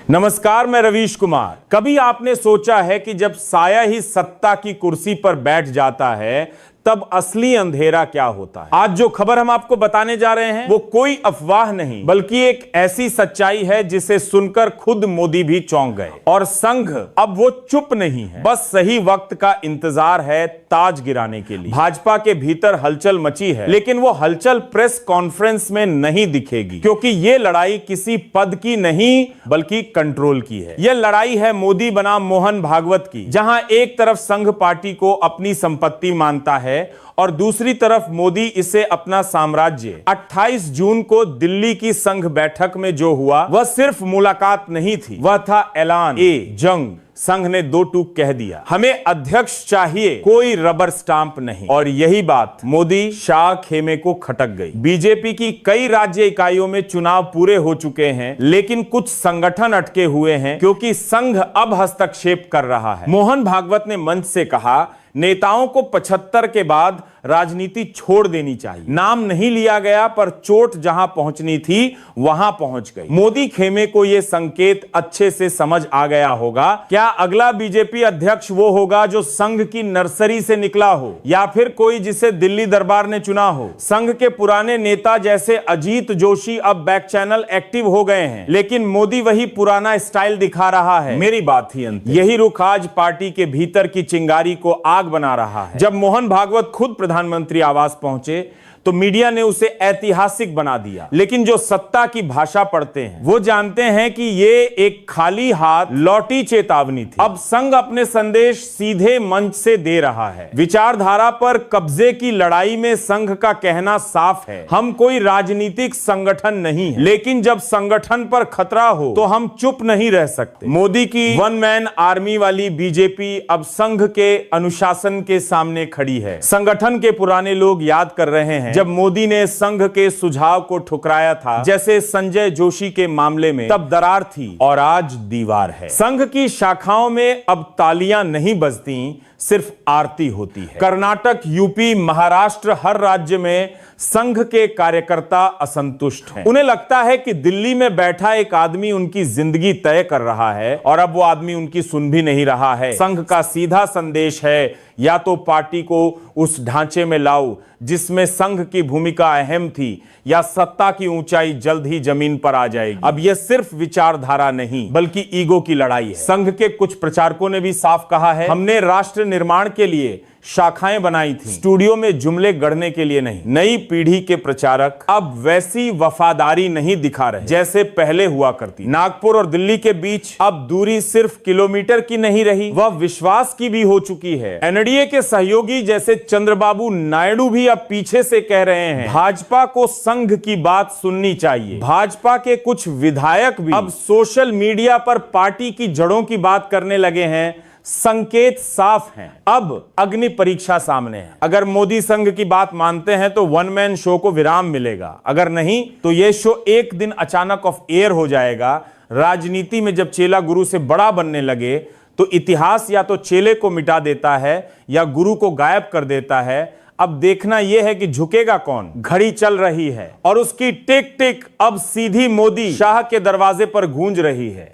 नमस्कार, मैं रवीश कुमार। कभी आपने सोचा है कि जब साया ही सत्ता की कुर्सी पर बैठ जाता है तब असली अंधेरा क्या होता है? आज जो खबर हम आपको बताने जा रहे हैं वो कोई अफवाह नहीं बल्कि एक ऐसी सच्चाई है जिसे सुनकर खुद मोदी भी चौंक गए। और संघ अब वो चुप नहीं है, बस सही वक्त का इंतजार है ताज गिराने के लिए। भाजपा के भीतर हलचल मची है, लेकिन वो हलचल प्रेस कॉन्फ्रेंस में नहीं दिखेगी, क्योंकि ये लड़ाई किसी पद की नहीं बल्कि कंट्रोल की है। यह लड़ाई है मोदी बनाम मोहन भागवत की, जहां एक तरफ संघ पार्टी को अपनी संपत्ति मानता है और दूसरी तरफ मोदी इसे अपना साम्राज्य। 28 जून को दिल्ली की संघ बैठक में जो हुआ वह सिर्फ मुलाकात नहीं थी, वह था ऐलान जंग। संघ ने दो टूक कह दिया, हमें अध्यक्ष चाहिए, कोई रबर स्टांप नहीं। और यही बात मोदी शाह खेमे को खटक गई। बीजेपी की कई राज्य इकाइयों में चुनाव पूरे हो चुके हैं, लेकिन कुछ संगठन अटके हुए हैं क्योंकि संघ अब हस्तक्षेप कर रहा है। मोहन भागवत ने मंच से कहा, नेताओं को 75 के बाद राजनीति छोड़ देनी चाहिए। नाम नहीं लिया गया, पर चोट जहां पहुंचनी थी वहां पहुंच गई। मोदी खेमे को यह संकेत अच्छे से समझ आ गया होगा। क्या अगला बीजेपी अध्यक्ष वो होगा जो संघ की नर्सरी से निकला हो, या फिर कोई जिसे दिल्ली दरबार ने चुना हो? संघ के पुराने नेता जैसे अजीत जोशी अब बैक चैनल एक्टिव हो गए हैं, लेकिन मोदी वही पुराना स्टाइल दिखा रहा है। मेरी बात थी अंत। यही रुख आज पार्टी के भीतर की चिंगारी को आग बना रहा है। जब मोहन भागवत खुद प्रधानमंत्री आवास पहुंचे तो मीडिया ने उसे ऐतिहासिक बना दिया, लेकिन जो सत्ता की भाषा पढ़ते हैं वो जानते हैं कि ये एक खाली हाथ लौटी चेतावनी थी। अब संघ अपने संदेश सीधे मंच से दे रहा है। विचारधारा पर कब्जे की लड़ाई में संघ का कहना साफ है, हम कोई राजनीतिक संगठन नहीं है, लेकिन जब संगठन पर खतरा हो तो हम चुप नहीं रह सकते। मोदी की वन मैन आर्मी वाली बीजेपी अब संघ के अनुशासन के सामने खड़ी है। संगठन के पुराने लोग याद कर रहे हैं जब मोदी ने संघ के सुझाव को ठुकराया था, जैसे संजय जोशी के मामले में, तब दरार थी और आज दीवार है। संघ की शाखाओं में अब तालियां नहीं बजती, सिर्फ आरती होती है। कर्नाटक, यूपी, महाराष्ट्र, हर राज्य में संघ के कार्यकर्ता असंतुष्ट हैं। उन्हें लगता है कि दिल्ली में बैठा एक आदमी उनकी जिंदगी तय कर रहा है और अब वो आदमी उनकी सुन भी नहीं रहा है। संघ का सीधा संदेश है, या तो पार्टी को उस ढांचे में लाओ जिसमें संघ की भूमिका अहम थी, या सत्ता की ऊंचाई जल्द ही जमीन पर आ जाएगी। अब यह सिर्फ विचारधारा नहीं बल्कि ईगो की लड़ाई है। संघ के कुछ प्रचारकों ने भी साफ कहा है, हमने राष्ट्र निर्माण के लिए शाखाएं बनाई थी, स्टूडियो में जुमले गढ़ने के लिए नहीं। नई पीढ़ी के प्रचारक अब वैसी वफादारी नहीं दिखा रहे जैसे पहले हुआ करती। नागपुर और दिल्ली के बीच अब दूरी सिर्फ किलोमीटर की नहीं रही, वह विश्वास की भी हो चुकी है। एनडीए के सहयोगी जैसे चंद्रबाबू नायडू भी अब पीछे से कह रहे हैं, भाजपा को संघ की बात सुननी चाहिए। भाजपा के कुछ विधायक भी अब सोशल मीडिया पर पार्टी की जड़ों की बात करने लगे हैं। संकेत साफ हैं, अब अग्नि परीक्षा सामने है। अगर मोदी संघ की बात मानते हैं तो वन मैन शो को विराम मिलेगा, अगर नहीं तो यह शो एक दिन अचानक ऑफ एयर हो जाएगा। राजनीति में जब चेला गुरु से बड़ा बनने लगे तो इतिहास या तो चेले को मिटा देता है या गुरु को गायब कर देता है। अब देखना यह है कि झुकेगा कौन। घड़ी चल रही है और उसकी टिक टिक अब सीधी मोदी शाह के दरवाजे पर गूंज रही है।